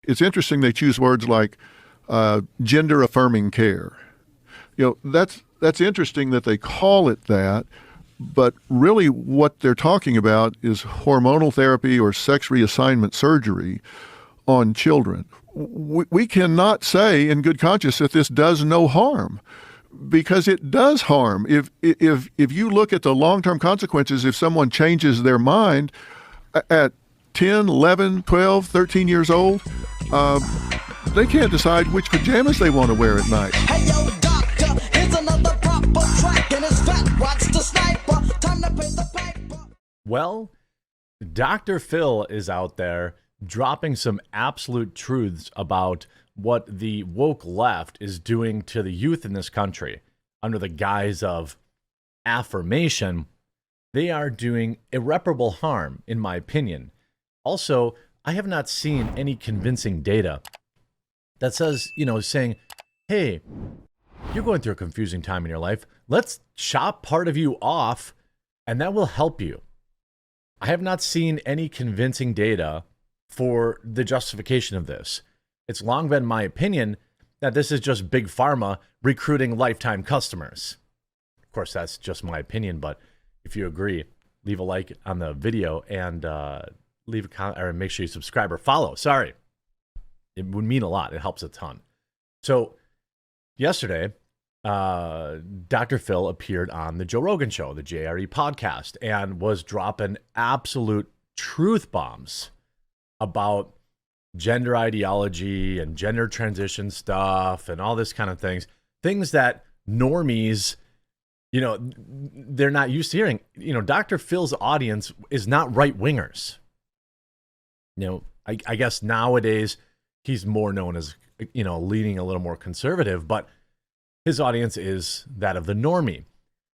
It's interesting they choose words like gender affirming care. That's interesting that they call it that, but really what they're talking about is hormonal therapy or sex reassignment surgery on children. We cannot say in good conscience that this does no harm, because it does harm. If you look at the long-term consequences, if someone changes their mind at 10, 11, 12, 13 years old, they can't decide which pajamas they want to wear at night. Hey yo, doctor, here's another proper track, and it's fat, watch the sniper, time to pay the paper. Well, Dr. Phil is out there dropping some absolute truths about what the woke left is doing to the youth in this country. Under the guise of affirmation, they are doing irreparable harm, in my opinion. Also, I have not seen any convincing data that says, saying, hey, you're going through a confusing time in your life. Let's chop part of you off, and that will help you. I have not seen any convincing data for the justification of this. It's long been my opinion that this is just big pharma recruiting lifetime customers. Of course, that's just my opinion, but if you agree, leave a like on the video and leave a comment, or make sure you subscribe or follow. Sorry. It would mean a lot. It helps a ton. So yesterday, Dr. Phil appeared on the Joe Rogan show, the JRE podcast, and was dropping absolute truth bombs about gender ideology and gender transition stuff and all this kind of things that normies, they're not used to hearing. Dr. Phil's audience is not right wingers. I guess nowadays he's more known as, leaning a little more conservative, but his audience is that of the normie.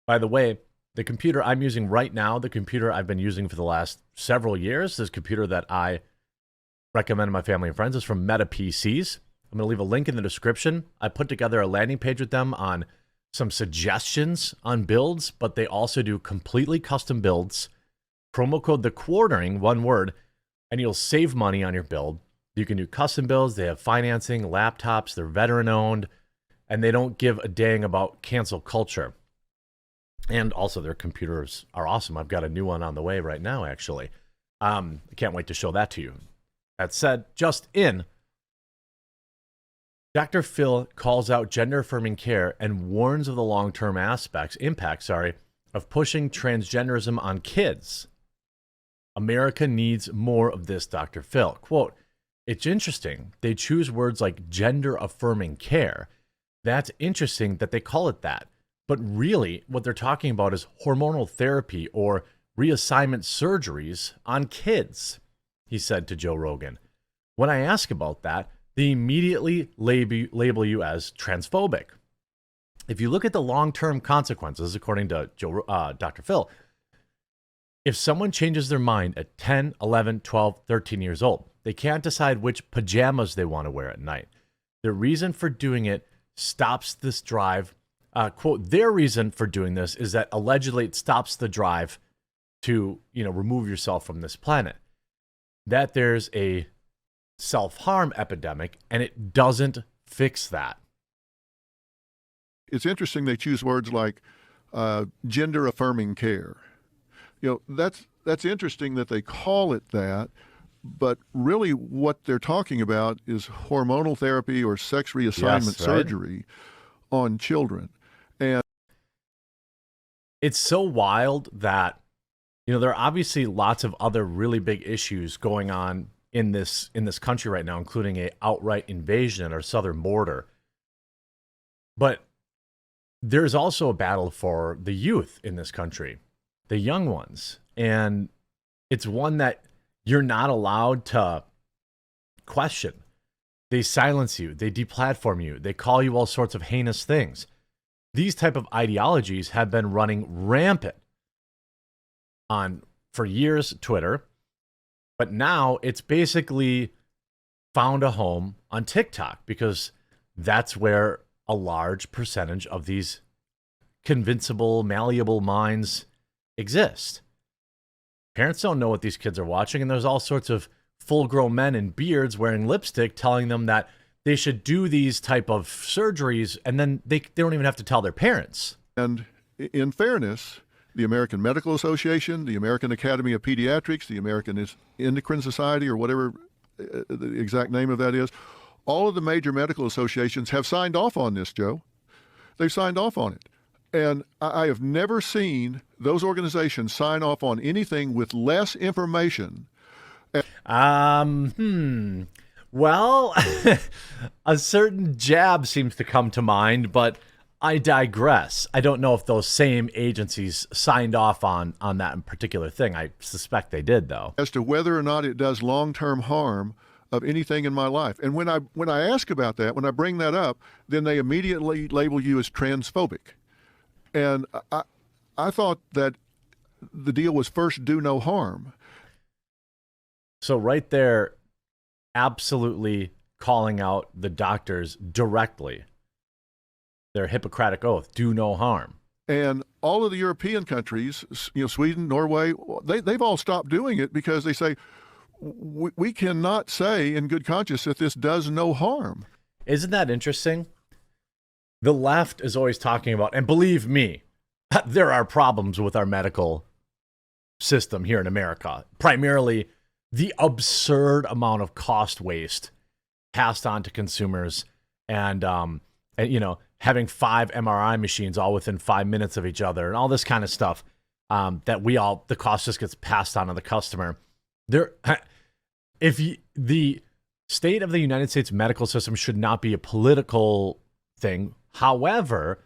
By the way, the computer I'm using right now, the computer I've been using for the last several years, this computer that I recommend to my family and friends, is from Meta PCs. I'm going to leave a link in the description. I put together a landing page with them on some suggestions on builds, but they also do completely custom builds. Promo code the quartering, one word, and you'll save money on your build. You can do custom builds. They have financing, laptops, they're veteran owned, and they don't give a dang about cancel culture. And also their computers are awesome. I've got a new one on the way right now, actually. I can't wait to show that to you. That said, just in, Dr. Phil calls out gender-affirming care and warns of the long-term impacts of pushing transgenderism on kids. America needs more of this, Dr. Phil. Quote, it's interesting. They choose words like gender-affirming care. That's interesting that they call it that. But really, what they're talking about is hormonal therapy or reassignment surgeries on kids, he said to Joe Rogan. When I ask about that, they immediately label you as transphobic. If you look at the long-term consequences, according to Dr. Phil, if someone changes their mind at 10, 11, 12, 13 years old, they can't decide which pajamas they want to wear at night. Their reason for doing it stops this drive. Quote, their reason for doing this is that allegedly it stops the drive to, remove yourself from this planet. That there's a self-harm epidemic, and it doesn't fix that. It's interesting they choose words like gender affirming care. That's interesting that they call it that, but really what they're talking about is hormonal therapy or sex reassignment surgery on children. And it's so wild that, there are obviously lots of other really big issues going on in this country right now, including a outright invasion at our southern border. But there's also a battle for the youth in this country, the young ones. And it's one that you're not allowed to question. They silence you. They deplatform you. They call you all sorts of heinous things. These type of ideologies have been running rampant for years, Twitter. But now it's basically found a home on TikTok, because that's where a large percentage of these convincible, malleable minds exist. Parents don't know what these kids are watching, and there's all sorts of full-grown men in beards wearing lipstick telling them that they should do these type of surgeries, and then they don't even have to tell their parents. And in fairness, the American Medical Association, the American Academy of Pediatrics, the American Endocrine Society, or whatever the exact name of that is, all of the major medical associations have signed off on this, Joe. They've signed off on it. And I have never seen those organizations sign off on anything with less information. Well, a certain jab seems to come to mind, but I digress. I don't know if those same agencies signed off on that particular thing. I suspect they did, though. As to whether or not it does long-term harm of anything in my life. And when I ask about that, when I bring that up, then they immediately label you as transphobic. And I thought that the deal was first do no harm. So right there, absolutely calling out the doctors directly. Their Hippocratic oath, do no harm. And all of the European countries, Sweden, Norway, they've all stopped doing it because they say, we cannot say in good conscience that this does no harm. Isn't that interesting? The left is always talking about, and believe me, there are problems with our medical system here in America. Primarily, the absurd amount of cost waste passed on to consumers, and having 5 MRI machines all within 5 minutes of each other, and all this kind of stuff. The cost just gets passed on to the customer. The state of the United States medical system should not be a political thing. However,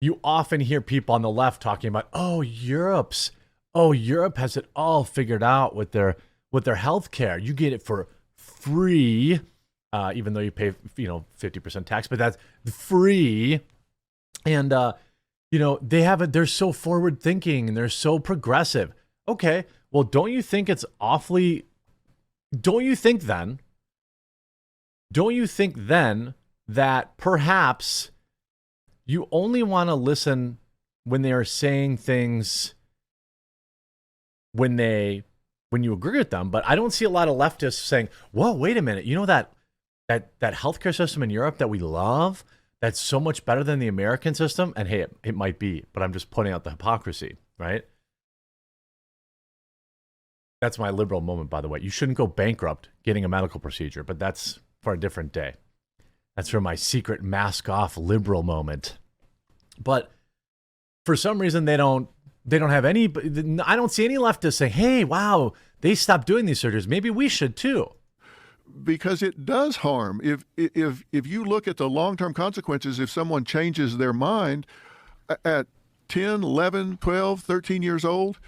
you often hear people on the left talking about, Europe has it all figured out with their health care. You get it for free, even though you pay 50% tax, but that's free. And they're so forward thinking and they're so progressive. Okay, well, don't you think then that perhaps you only want to listen when they are saying things when you agree with them? But I don't see a lot of leftists saying, whoa, wait a minute, that healthcare system in Europe that we love, that's so much better than the American system? And hey, it might be, but I'm just pointing out the hypocrisy, right? That's my liberal moment, by the way. You shouldn't go bankrupt getting a medical procedure, but that's for a different day. That's for my secret mask-off liberal moment. But for some reason, they don't have any. I don't see any leftists saying, "Hey, wow, they stopped doing these surgeries. Maybe we should too." Because it does harm. If you look at the long-term consequences, if someone changes their mind at 10, 11, 12, 13 years old,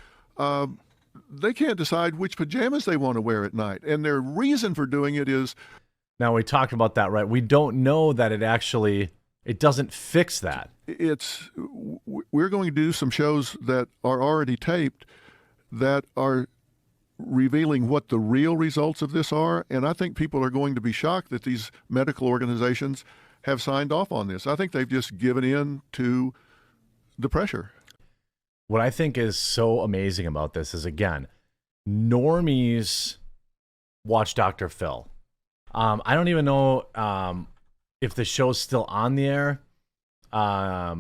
they can't decide which pajamas they want to wear at night. And their reason for doing it is... Now, we talked about that, right? We don't know that it doesn't fix that. We're going to do some shows that are already taped that are revealing what the real results of this are. And I think people are going to be shocked that these medical organizations have signed off on this. I think they've just given in to the pressure. What I think is so amazing about this is, again, normies watch Dr. Phil. I don't even know if the show's still on the air. I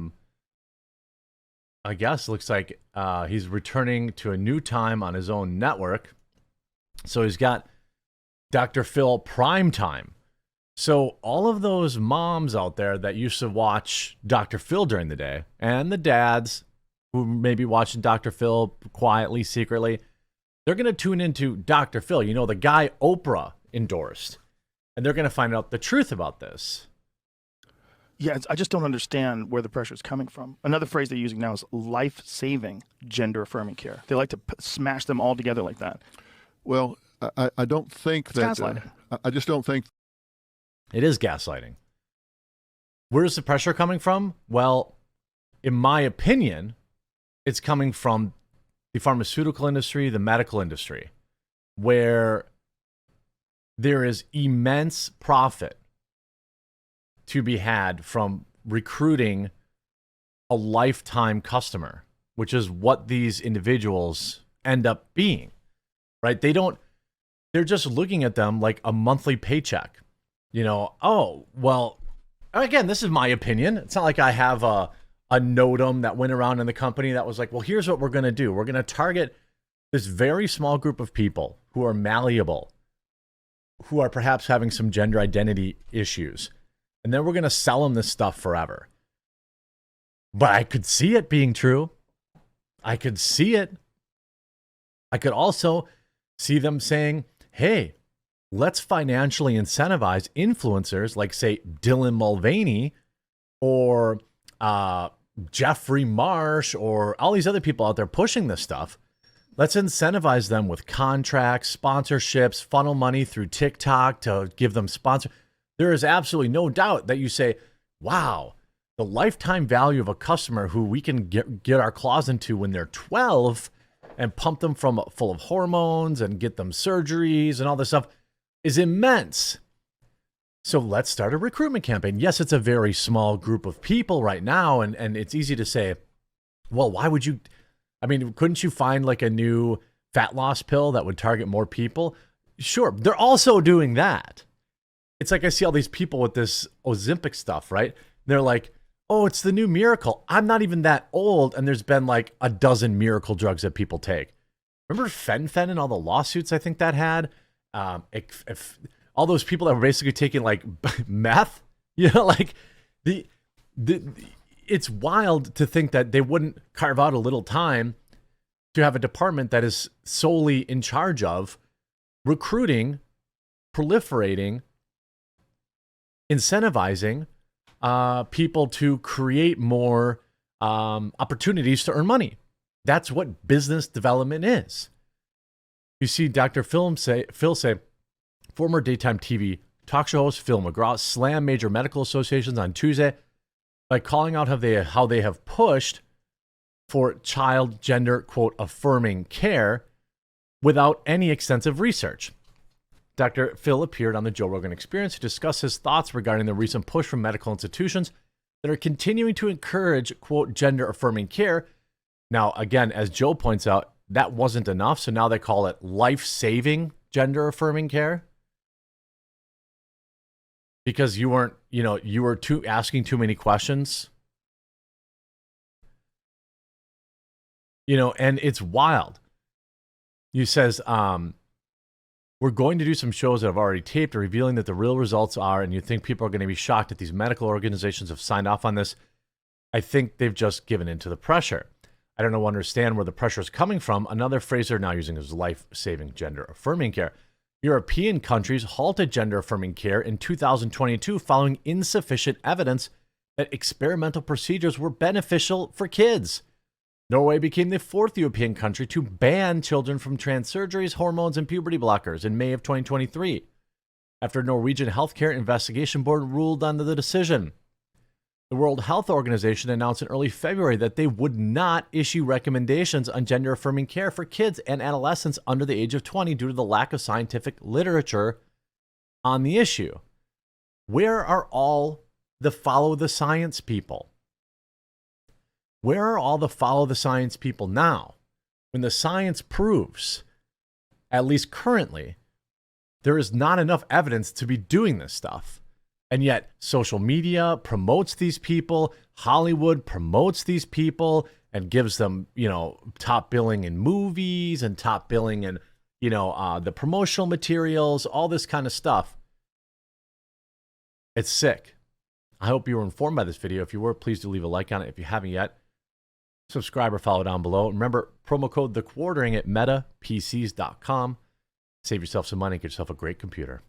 guess it looks like he's returning to a new time on his own network. So he's got Dr. Phil Prime Time. So all of those moms out there that used to watch Dr. Phil during the day, and the dads who may be watching Dr. Phil quietly, secretly, they're going to tune into Dr. Phil, the guy Oprah endorsed. And they're going to find out the truth about this. Yeah, I just don't understand where the pressure is coming from. Another phrase they're using now is life-saving gender-affirming care. They like to smash them all together like that. Well, I don't think it's that... gaslighting. I just don't think... It is gaslighting. Where's the pressure coming from? Well, in my opinion, it's coming from the pharmaceutical industry, the medical industry, where there is immense profit to be had from recruiting a lifetime customer, which is what these individuals end up being, right? They don't they're just looking at them like a monthly paycheck. You know, oh, well, again, this is my opinion. It's not like I have a NOTAM that went around in the company that was like, well, here's what we're going to do. We're going to target this very small group of people who are malleable, who are perhaps having some gender identity issues. And then we're going to sell them this stuff forever. But I could see it being true. I could see it. I could also see them saying, hey, let's financially incentivize influencers like, say, Dylan Mulvaney or Jeffrey Marsh or all these other people out there pushing this stuff. Let's incentivize them with contracts, sponsorships, funnel money through TikTok to give them sponsor. There is absolutely no doubt that you say, wow, the lifetime value of a customer who we can get our claws into when they're 12 and pump them full of hormones and get them surgeries and all this stuff is immense. So let's start a recruitment campaign. Yes, it's a very small group of people right now, and it's easy to say, well, why would you? I mean, couldn't you find like a new fat loss pill that would target more people? Sure, they're also doing that. It's like I see all these people with this Ozempic stuff, right? They're like, oh, it's the new miracle. I'm not even that old, and there's been like a dozen miracle drugs that people take. Remember Fen and all the lawsuits I think that had? If all those people that were basically taking like meth, you know, like it's wild to think that they wouldn't carve out a little time to have a department that is solely in charge of recruiting, proliferating, incentivizing people to create more opportunities to earn money. That's what business development is. You see Dr. Phil say, former daytime TV talk show host Phil McGraw slammed major medical associations on Tuesday by calling out how they have pushed for child gender, quote, affirming care without any extensive research. Dr. Phil appeared on the Joe Rogan Experience to discuss his thoughts regarding the recent push from medical institutions that are continuing to encourage, quote, gender affirming care. Now, again, as Joe points out, that wasn't enough. So now they call it life-saving gender affirming care. Because you weren't, you were asking too many questions. And it's wild. You says, we're going to do some shows that I've already taped revealing that the real results are, and you think people are going to be shocked that these medical organizations have signed off on this. I think they've just given in to the pressure. I don't understand where the pressure is coming from. Another phrase they're now using is life-saving gender affirming care. European countries halted gender affirming care in 2022 following insufficient evidence that experimental procedures were beneficial for kids. Norway became the fourth European country to ban children from trans surgeries, hormones, and puberty blockers in May of 2023, after a Norwegian Healthcare Investigation Board ruled on the decision. The World Health Organization announced in early February that they would not issue recommendations on gender-affirming care for kids and adolescents under the age of 20 due to the lack of scientific literature on the issue. Where are all the follow the science people? Where are all the follow the science people now? When the science proves, at least currently, there is not enough evidence to be doing this stuff. And yet social media promotes these people, Hollywood promotes these people and gives them, top billing in movies and top billing in, the promotional materials, all this kind of stuff. It's sick. I hope you were informed by this video. If you were, please do leave a like on it. If you haven't yet, subscribe or follow down below. Remember, promo code TheQuartering at metapcs.com. Save yourself some money, get yourself a great computer.